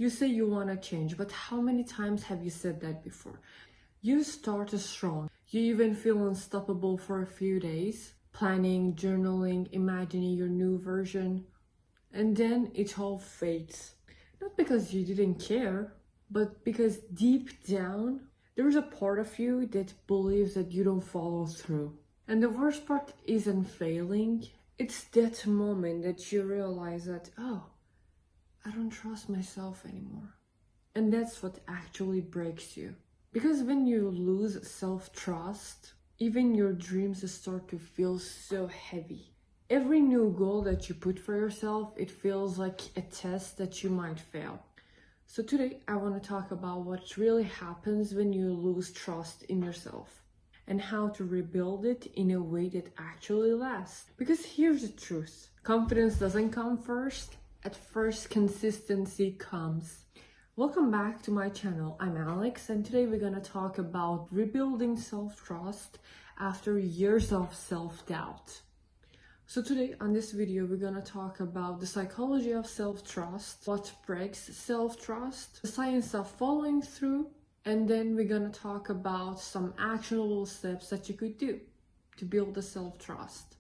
You say you want to change, but how many times have you said that before? You start strong. You even feel unstoppable for a few days, planning, journaling, imagining your new version. And then it all fades. Not because you didn't care, but because deep down, there is a part of you that believes that you don't follow through. And the worst part isn't failing. It's that moment that you realize that, oh, I don't trust myself anymore. And that's what actually breaks you. Because when you lose self-trust, even your dreams start to feel so heavy. Every new goal that you put for yourself, it feels like a test that you might fail. So today I want to talk about what really happens when you lose trust in yourself and how to rebuild it in a way that actually lasts. Because here's the truth. Confidence doesn't come first. At first, consistency comes. Welcome back to my channel. I'm Alex, and today we're gonna talk about rebuilding self-trust after years of self-doubt. So today on this video, we're gonna talk about the psychology of self-trust, what breaks self-trust, the science of following through, and then we're gonna talk about some actionable steps that you could do to build the self-trust.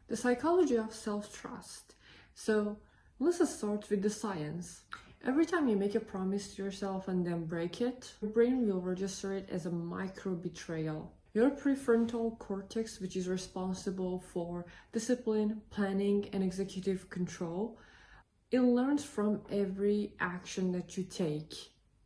The psychology of self-trust. So let's start with the science. Every time you make a promise to yourself and then break it, your brain will register it as a micro-betrayal. Your prefrontal cortex, which is responsible for discipline, planning, and executive control, it learns from every action that you take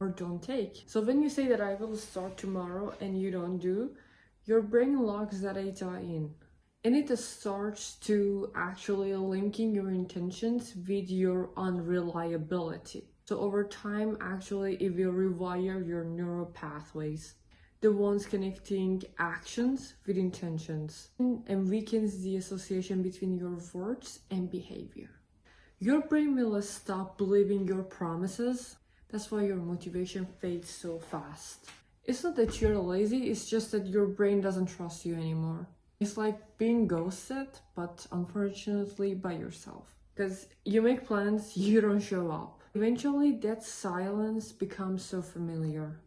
or don't take. So when you say that I will start tomorrow and you don't do, your brain logs that data in. And it starts to actually linking your intentions with your unreliability. So over time, actually, it will rewire your neural pathways, the ones connecting actions with intentions, and weakens the association between your words and behavior. Your brain will stop believing your promises. That's why your motivation fades so fast. It's not that you're lazy, it's just that your brain doesn't trust you anymore. It's like being ghosted, but unfortunately by yourself. Because you make plans, you don't show up. Eventually, that silence becomes so familiar.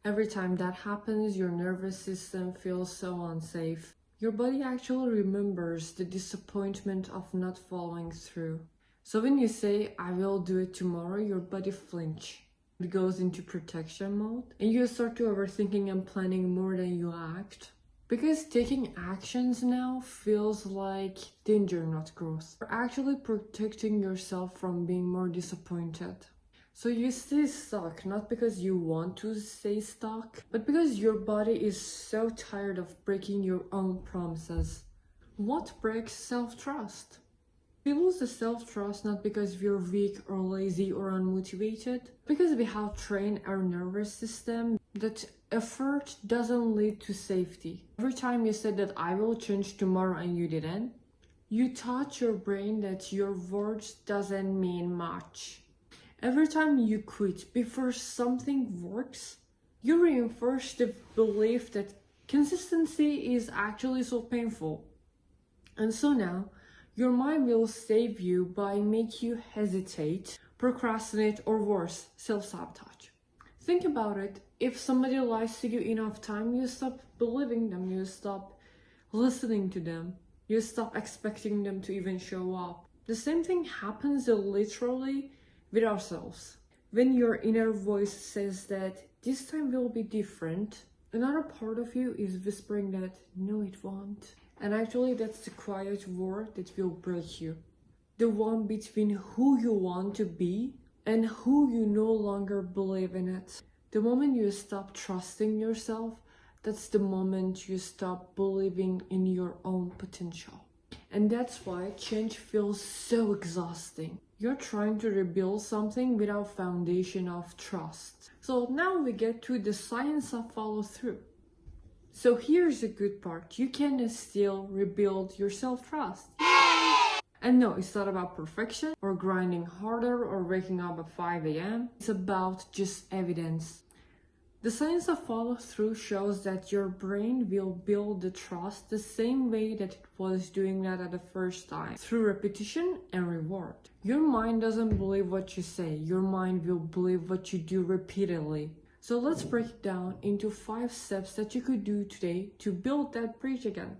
Every time that happens, your nervous system feels so unsafe. Your body actually remembers the disappointment of not following through. So when you say, I will do it tomorrow, your body flinches. It goes into protection mode, and you start to overthinking and planning more than you act. Because taking actions now feels like danger, not growth. You're actually protecting yourself from being more disappointed. So you stay stuck, not because you want to stay stuck, but because your body is so tired of breaking your own promises. What breaks self-trust? We lose the self-trust not because we're weak or lazy or unmotivated, because we have trained our nervous system that effort doesn't lead to safety. Every time you said that I will change tomorrow and you didn't, you taught your brain that your words doesn't mean much. Every time you quit before something works, you reinforce the belief that consistency is actually so painful. And so now, your mind will save you by make you hesitate, procrastinate, or worse, self-sabotage. Think about it. If somebody lies to you enough time, you stop believing them, you stop listening to them, you stop expecting them to even show up. The same thing happens literally with ourselves. When your inner voice says that this time will be different, another part of you is whispering that no, it won't. And actually, that's the quiet war that will break you. The one between who you want to be and who you no longer believe in it. The moment you stop trusting yourself, that's the moment you stop believing in your own potential. And that's why change feels so exhausting. You're trying to rebuild something without foundation of trust. So now we get to the science of follow through. So here's the good part. You can still rebuild your self-trust. And no, it's not about perfection or grinding harder or waking up at 5 a.m. It's about just evidence. The science of follow-through shows that your brain will build the trust the same way that it was doing that at the first time, through repetition and reward. Your mind doesn't believe what you say, your mind will believe what you do repeatedly. So let's break it down into 5 steps that you could do today to build that bridge again.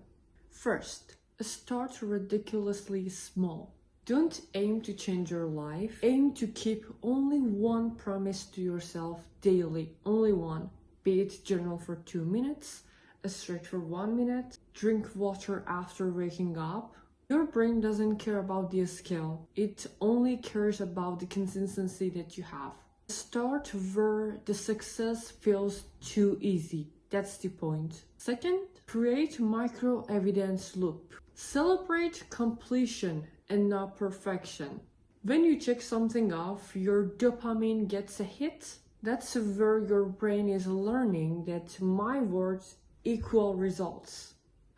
First, start ridiculously small. Don't aim to change your life. Aim to keep only one promise to yourself daily. Only one. Be it journal for 2 minutes, stretch for 1 minute, drink water after waking up. Your brain doesn't care about the scale. It only cares about the consistency that you have. Start where the success feels too easy. That's the point. Second, create micro evidence loop. Celebrate completion and not perfection. When you check something off, your dopamine gets a hit. That's where your brain is learning that my words equal results.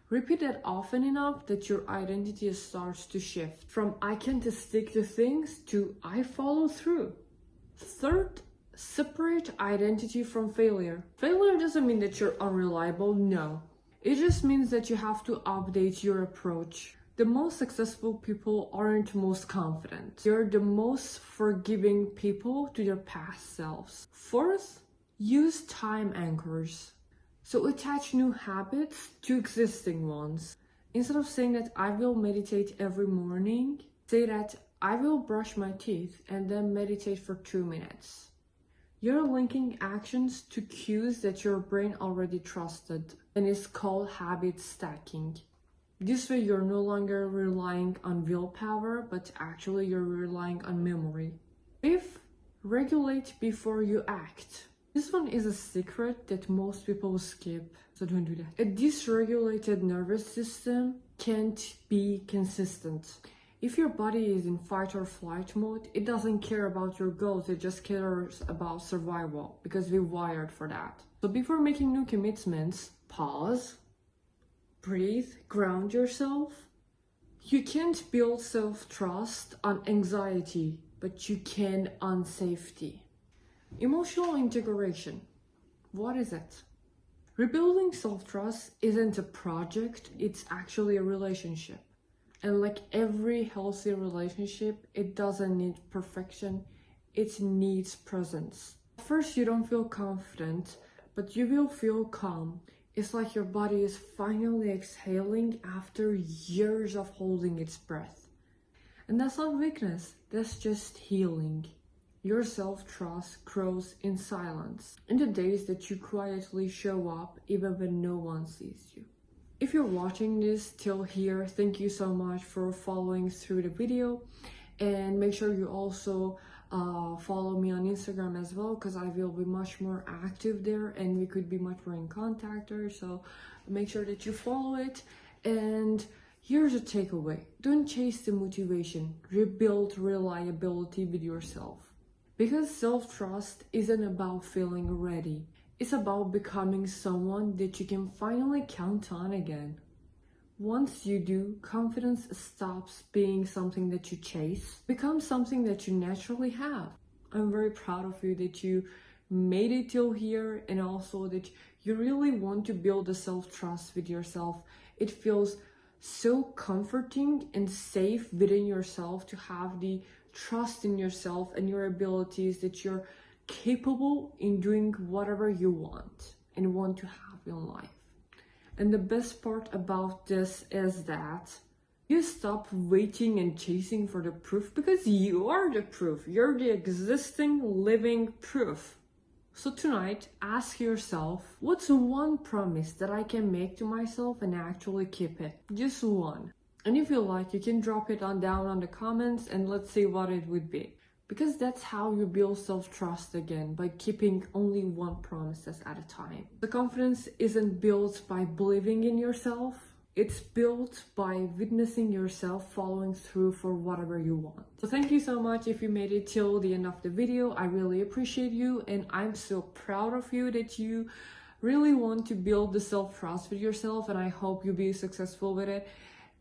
Repeat that often enough that your identity starts to shift from I can't stick to things to I follow through. Third, separate identity from failure. Failure doesn't mean that you're unreliable, no. It just means that you have to update your approach. The most successful people aren't most confident. They're the most forgiving people to their past selves. Fourth, use time anchors. So attach new habits to existing ones. Instead of saying that I will meditate every morning, say that I will brush my teeth and then meditate for 2 minutes. You're linking actions to cues that your brain already trusted, and it's called habit stacking. This way you're no longer relying on willpower, but actually you're relying on memory. Fifth, regulate before you act. This one is a secret that most people skip, so don't do that. A dysregulated nervous system can't be consistent. If your body is in fight or flight mode, it doesn't care about your goals, it just cares about survival, because we're wired for that. So before making new commitments, pause, breathe, ground yourself. You can't build self-trust on anxiety, but you can on safety. Emotional integration. What is it? Rebuilding self-trust isn't a project, it's actually a relationship. And like every healthy relationship, it doesn't need perfection, it needs presence. At first you don't feel confident, but you will feel calm. It's like your body is finally exhaling after years of holding its breath. And that's not weakness, that's just healing. Your self-trust grows in silence, in the days that you quietly show up even when no one sees you. If you're watching this till here, thank you so much for following through the video, and make sure you also follow me on Instagram as well, because I will be much more active there and we could be much more in contact there, so make sure that you follow it. And here's a takeaway: don't chase the motivation, rebuild reliability with yourself, because self-trust isn't about feeling ready. It's about becoming someone that you can finally count on again. Once you do, confidence stops being something that you chase, becomes something that you naturally have. I'm very proud of you that you made it till here, and also that you really want to build a self-trust with yourself. It feels so comforting and safe within yourself to have the trust in yourself and your abilities, that you're capable in doing whatever you want and want to have in life. And the best part about this is that you stop waiting and chasing for the proof, because you are the proof. You're the existing, living proof. So tonight, ask yourself, what's one promise that I can make to myself and actually keep it? Just one. And if you like, you can drop it down on the comments and let's see what it would be. Because that's how you build self-trust again, by keeping only one promise at a time. The confidence isn't built by believing in yourself. It's built by witnessing yourself following through for whatever you want. So thank you so much if you made it till the end of the video. I really appreciate you, and I'm so proud of you that you really want to build the self-trust with yourself, and I hope you'll be successful with it.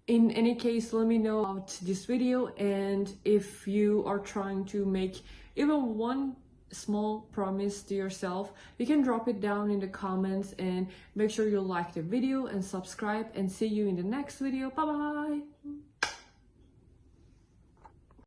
In any case, let me know about this video, and if you are trying to make even one small promise to yourself, you can drop it down in the comments, and make sure you like the video and subscribe, and see you in the next video. Bye bye.